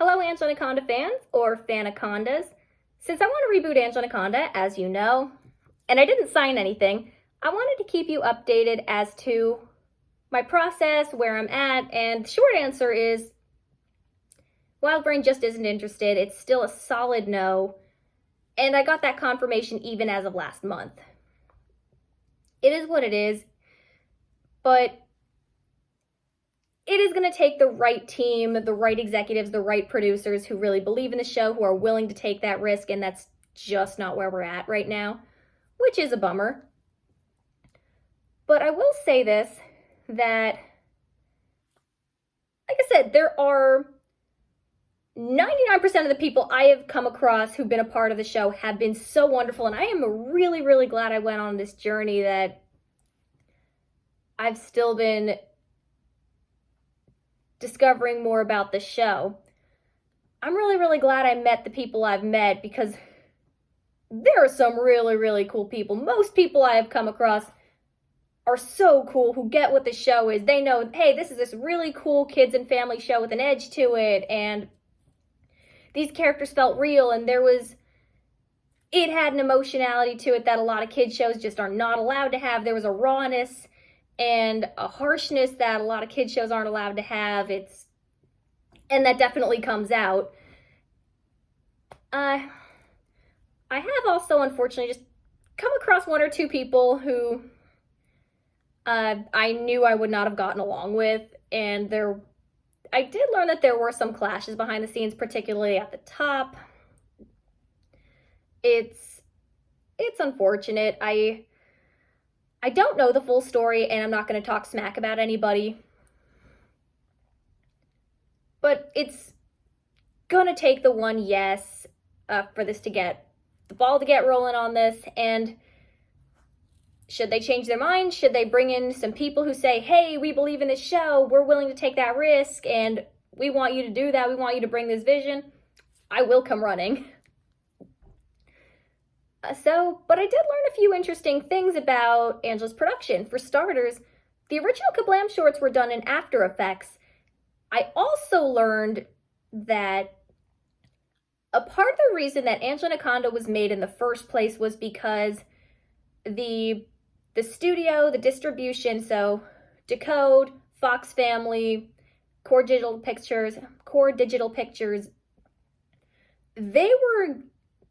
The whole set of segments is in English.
Hello, Angela Anaconda fans, or Fanacondas. Since I want to reboot Angela Anaconda, as you know, and I didn't sign anything, I wanted to keep you updated as to my process, where I'm at, and the short answer is Wildbrain just isn't interested. It's still a solid no, and I got that confirmation even as of last month. It is what it is, but it is going to take the right team, the right executives, the right producers who really believe in the show, who are willing to take that risk, and that's just not where we're at right now, which is a bummer. But I will say this, that, like I said, there are 99% of the people I have come across who've been a part of the show have been so wonderful, and I am really, really glad I went on this journey that I've still been discovering more about the show. I'm really, really glad I met the people I've met, because there are some really, really cool people. Most people I have come across are so cool, who get what the show is. They know, hey, this is this really cool kids and family show with an edge to it, and these characters felt real, and it had an emotionality to it that a lot of kids shows just are not allowed to have. There was a rawness and a harshness that a lot of kids shows aren't allowed to have. And that definitely comes out. I have also, unfortunately, just come across one or two people who I knew I would not have gotten along with, and I did learn that there were some clashes behind the scenes, particularly at the top. It's unfortunate. I don't know the full story, and I'm not going to talk smack about anybody. But it's going to take the one yes for this to get the ball to get rolling on this. And should they change their mind? Should they bring in some people who say, hey, we believe in this show, we're willing to take that risk, and we want you to do that, we want you to bring this vision, I will come running. But I did learn a few interesting things about Angela's production. For starters, the original Kablam shorts were done in After Effects. I also learned that a part of the reason that Angela Anaconda was made in the first place was because the studio, the distribution, so Decode, Fox Family, Core Digital Pictures, they were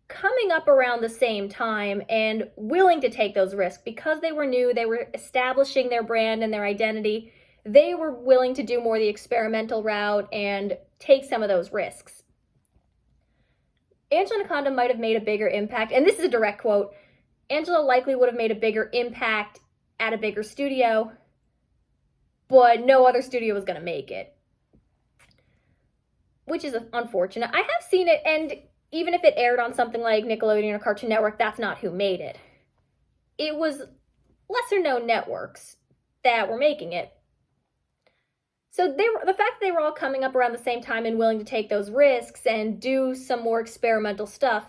coming up around the same time and willing to take those risks because they were new, they were establishing their brand and their identity. They were willing to do more the experimental route and take some of those risks. Angela Anaconda might have made a bigger impact, and this is a direct quote, Angela likely would have made a bigger impact at a bigger studio, but no other studio was going to make it, which is unfortunate. I have seen it, and even if it aired on something like Nickelodeon or Cartoon Network, that's not who made it. It was lesser-known networks that were making it. So the fact that they were all coming up around the same time and willing to take those risks and do some more experimental stuff,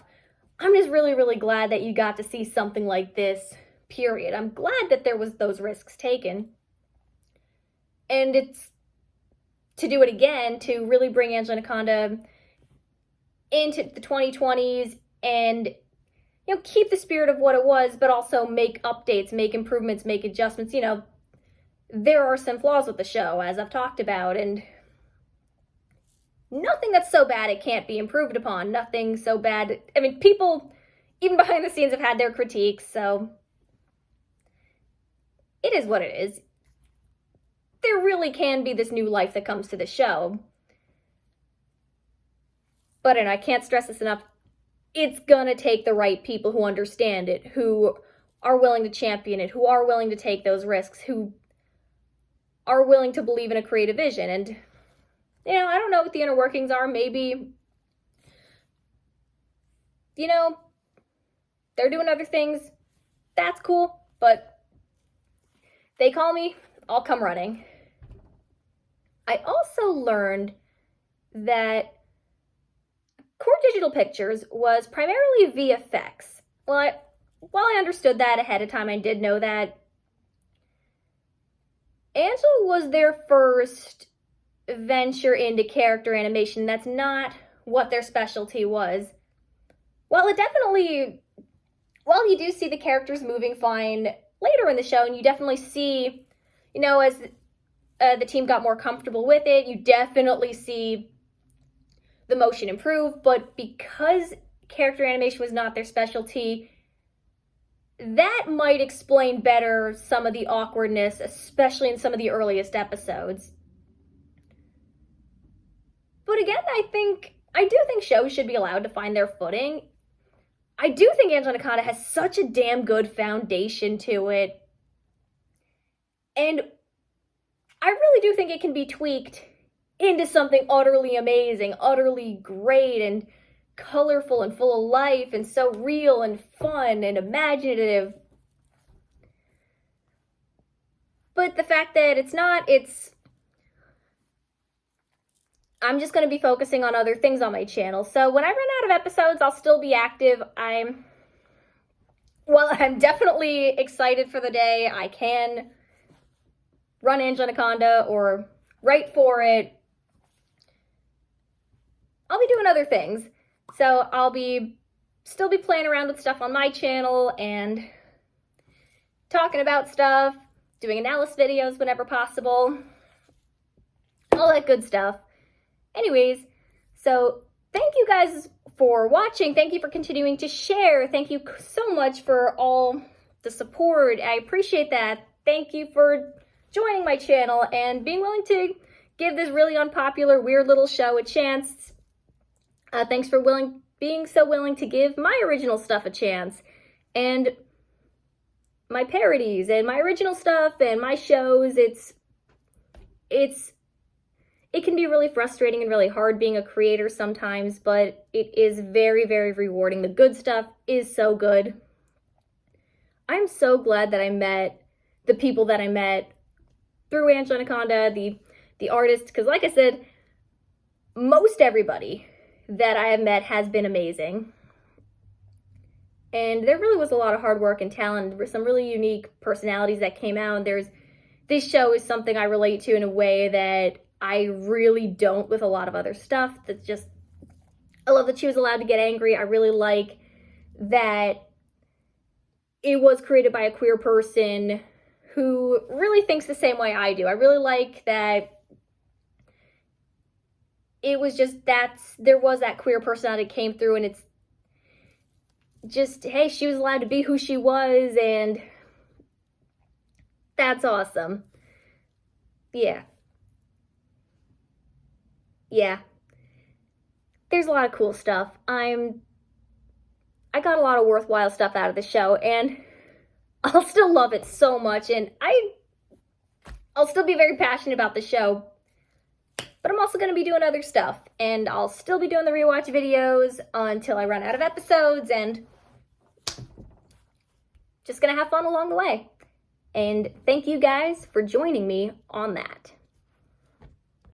I'm just really, really glad that you got to see something like this, period. I'm glad that there was those risks taken. And it's to do it again, to really bring Angela Anaconda into the 2020s and, keep the spirit of what it was, but also make updates, make improvements, make adjustments. There are some flaws with the show, as I've talked about, and nothing that's so bad it can't be improved upon. Nothing so bad. I mean, people, even behind the scenes, have had their critiques, so it is what it is. There really can be this new life that comes to the show. But, and I can't stress this enough, it's gonna take the right people who understand it, who are willing to champion it, who are willing to take those risks, who are willing to believe in a creative vision. And, I don't know what the inner workings are. Maybe, they're doing other things. That's cool. But they call me, I'll come running. I also learned that Core Digital Pictures was primarily VFX. While I understood that ahead of time, I did know that Angela was their first venture into character animation. That's not what their specialty was. While you do see the characters moving fine later in the show, and you definitely see, as the team got more comfortable with it, you definitely see the motion improve, but because character animation was not their specialty, that might explain better some of the awkwardness, especially in some of the earliest episodes. But again, I do think shows should be allowed to find their footing. I do think Angela Anaconda has such a damn good foundation to it. And I really do think it can be tweaked into something utterly amazing, utterly great, and colorful, and full of life, and so real, and fun, and imaginative. But the fact that it's not, I'm just going to be focusing on other things on my channel. So when I run out of episodes, I'll still be active. I'm definitely excited for the day I can run Angela Anaconda or write for it. I'll be doing other things. So I'll still be playing around with stuff on my channel and talking about stuff, doing analysis videos whenever possible, all that good stuff. Anyways, so thank you guys for watching. Thank you for continuing to share. Thank you so much for all the support. I appreciate that. Thank you for joining my channel and being willing to give this really unpopular, weird little show a chance. Thanks for being so willing to give my original stuff a chance. And my parodies and my original stuff and my shows, it can be really frustrating and really hard being a creator sometimes, but it is very, very rewarding. The good stuff is so good. I'm so glad that I met the people that I met through Angela Anaconda, the artist, because like I said, most everybody that I have met has been amazing. And there really was a lot of hard work and talent. There were some really unique personalities that came out. This show is something I relate to in a way that I really don't with a lot of other stuff. I love that she was allowed to get angry. I really like that it was created by a queer person who really thinks the same way I do. I really like that it was just there was that queer personality that came through, and it's just, hey, she was allowed to be who she was, and that's awesome. Yeah. There's a lot of cool stuff. I got a lot of worthwhile stuff out of the show, and I'll still love it so much, and I'll still be very passionate about the show, but I'm also going to be doing other stuff, and I'll still be doing the rewatch videos until I run out of episodes, and just going to have fun along the way. And thank you guys for joining me on that.